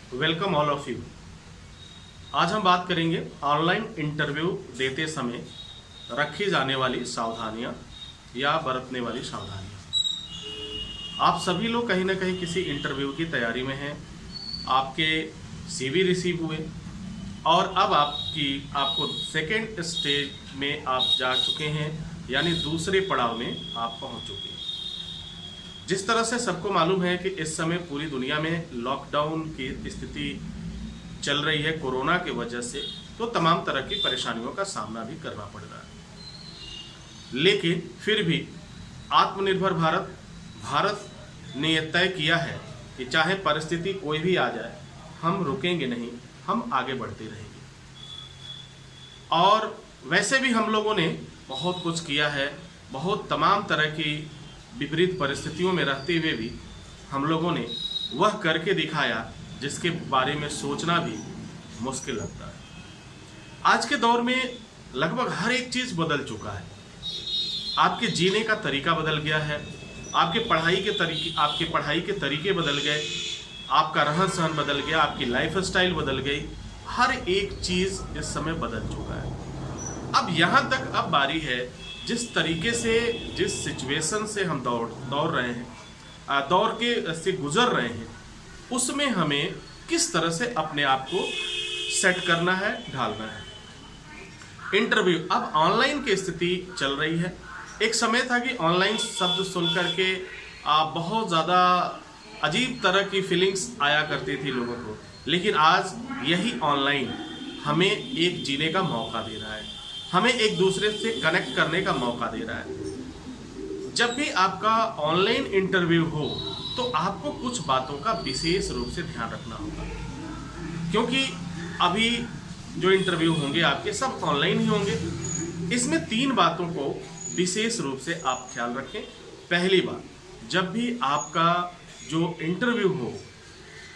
Welcome all of you. आज हम बात करेंगे ऑनलाइन इंटरव्यू देते समय रखी जाने वाली सावधानियां या बरतने वाली सावधानियां। आप सभी लोग कहीं ना कहीं किसी इंटरव्यू की तैयारी में हैं, आपके सीवी रिसीव हुए और अब आपको सेकेंड स्टेज में आप जा चुके हैं, यानी दूसरे पड़ाव में आप पहुंच चुके हैं। जिस तरह से सबको मालूम है कि इस समय पूरी दुनिया में लॉकडाउन की स्थिति चल रही है कोरोना की वजह से, तो तमाम तरह की परेशानियों का सामना भी करना पड़ रहा है। लेकिन फिर भी आत्मनिर्भर भारत ने यह तय किया है कि चाहे परिस्थिति कोई भी आ जाए, हम रुकेंगे नहीं, हम आगे बढ़ते रहेंगे। और वैसे भी हम लोगों ने बहुत कुछ किया है, बहुत तमाम तरह की विपरीत परिस्थितियों में रहते हुए भी हम लोगों ने वह करके दिखाया जिसके बारे में सोचना भी मुश्किल लगता है। आज के दौर में लगभग हर एक चीज़ बदल चुका है। आपके जीने का तरीका बदल गया है, आपके पढ़ाई के तरीके बदल गए, आपका रहन सहन बदल गया, आपकी लाइफ स्टाइल बदल गई। हर एक चीज़ इस समय बदल चुका है। अब यहाँ तक अब बारी है, जिस तरीके से, जिस सिचुएशन से हम दौड़ रहे हैं, दौर के से गुजर रहे हैं, उसमें हमें किस तरह से अपने आप को सेट करना है, ढालना है। इंटरव्यू अब ऑनलाइन की स्थिति चल रही है। एक समय था कि ऑनलाइन शब्द सुन करके बहुत ज़्यादा अजीब तरह की फीलिंग्स आया करती थी लोगों को, लेकिन आज यही ऑनलाइन हमें एक जीने का मौका दे रहा है, हमें एक दूसरे से कनेक्ट करने का मौका दे रहा है। जब भी आपका ऑनलाइन इंटरव्यू हो तो आपको कुछ बातों का विशेष रूप से ध्यान रखना होगा, क्योंकि अभी जो इंटरव्यू होंगे आपके सब ऑनलाइन ही होंगे। इसमें 3 बातों को विशेष रूप से आप ख्याल रखें। पहली बात, जब भी आपका जो इंटरव्यू हो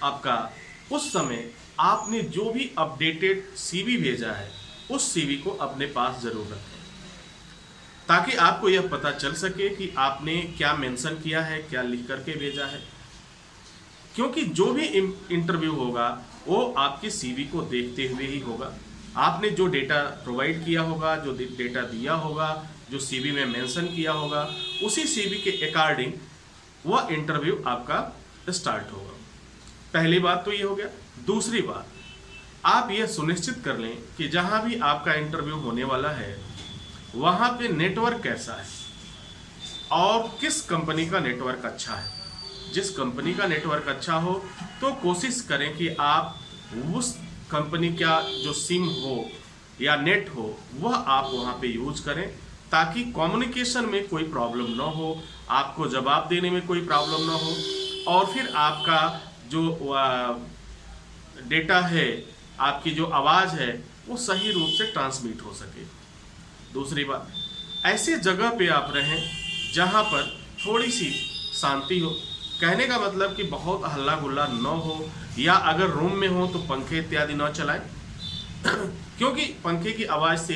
आपका, उस समय आपने जो भी अपडेटेड सीवी भेजा है उस सीवी को अपने पास जरूर रखें, ताकि आपको यह पता चल सके कि आपने क्या मेंशन किया है, क्या लिख करके भेजा है। क्योंकि जो भी इंटरव्यू होगा वो आपकी सीवी को देखते हुए ही होगा। आपने जो डेटा प्रोवाइड किया होगा, जो डेटा दिया होगा, जो सीवी में मेंशन किया होगा, उसी सीवी के अकॉर्डिंग वह इंटरव्यू आपका स्टार्ट होगा। पहली बात तो ये हो गया। दूसरी बात, आप यह सुनिश्चित कर लें कि जहां भी आपका इंटरव्यू होने वाला है वहां पे नेटवर्क कैसा है और किस कंपनी का नेटवर्क अच्छा है। जिस कंपनी का नेटवर्क अच्छा हो तो कोशिश करें कि आप उस कंपनी का जो सिम हो या नेट हो वह आप वहां पे यूज करें, ताकि कम्युनिकेशन में कोई प्रॉब्लम ना हो, आपको जवाब देने में कोई प्रॉब्लम ना हो, और फिर आपका जो डेटा है, आपकी जो आवाज़ है, वो सही रूप से ट्रांसमिट हो सके। दूसरी बात, ऐसी जगह पे आप रहें जहाँ पर थोड़ी सी शांति हो। कहने का मतलब कि बहुत हल्ला गुल्ला न हो, या अगर रूम में हो तो पंखे इत्यादि न चलाएं क्योंकि पंखे की आवाज़ से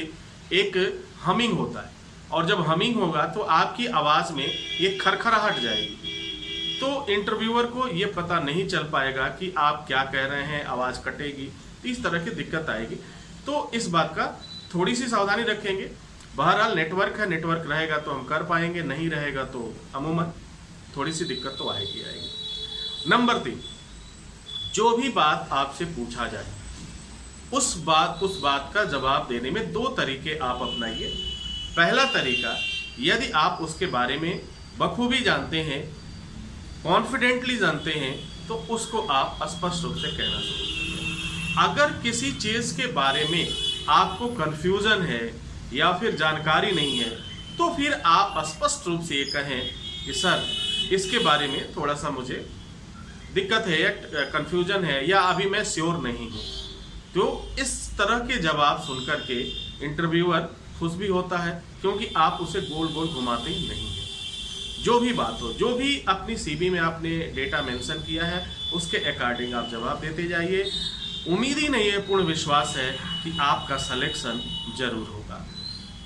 एक हमिंग होता है, और जब हमिंग होगा तो आपकी आवाज़ में ये खरखराहट जाएगी, तो इंटरव्यूअर को ये पता नहीं चल पाएगा कि आप क्या कह रहे हैं, आवाज़ कटेगी, इस तरह की दिक्कत आएगी। तो इस बात का थोड़ी सी सावधानी रखेंगे। बहरहाल नेटवर्क है, नेटवर्क रहेगा तो हम कर पाएंगे, नहीं रहेगा तो अमूमन थोड़ी सी दिक्कत तो आएगी। नंबर 3, जो भी बात आपसे पूछा जाए उस बात का जवाब देने में 2 तरीके आप अपनाइए। पहला तरीका, यदि आप उसके बारे में बखूबी जानते हैं, कॉन्फिडेंटली जानते हैं, तो उसको आप स्पष्ट रूप से कहना शुरू करें। अगर किसी चीज़ के बारे में आपको कन्फ्यूज़न है या फिर जानकारी नहीं है, तो फिर आप स्पष्ट रूप से ये कहें कि सर इसके बारे में थोड़ा सा मुझे दिक्कत है या कन्फ्यूज़न है, या अभी मैं श्योर नहीं हूँ। तो इस तरह के जवाब सुन कर के इंटरव्यूअर खुश भी होता है, क्योंकि आप उसे गोल गोल घुमाते ही नहीं हैं। जो भी बात हो, जो भी अपनी सीवी में आपने डेटा मेंशन किया है, उसके अकॉर्डिंग आप जवाब देते जाइए। उम्मीद ही नहीं है, पूर्ण विश्वास है कि आपका सिलेक्शन जरूर होगा।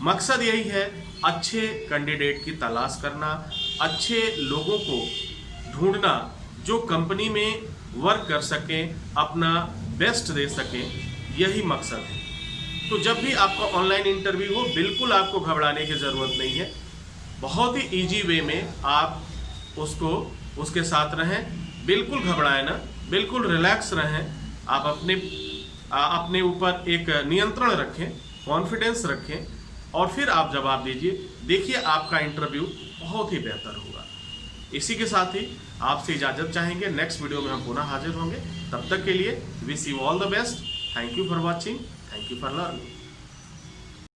मकसद यही है, अच्छे कैंडिडेट की तलाश करना, अच्छे लोगों को ढूंढना जो कंपनी में वर्क कर सकें, अपना बेस्ट दे सकें, यही मकसद है। तो जब भी आपका ऑनलाइन इंटरव्यू हो, बिल्कुल आपको घबराने की ज़रूरत नहीं है। बहुत ही इजी वे में आप उसके साथ रहें, बिल्कुल घबराएं ना, बिल्कुल रिलैक्स रहें। आप अपने ऊपर एक नियंत्रण रखें, कॉन्फिडेंस रखें और फिर आप जवाब दीजिए। देखिए आपका इंटरव्यू बहुत ही बेहतर होगा। इसी के साथ ही आपसे इजाज़त चाहेंगे। नेक्स्ट वीडियो में हम पुनः हाजिर होंगे। तब तक के लिए wish you all the best. Thank you for watching, thank you for learning.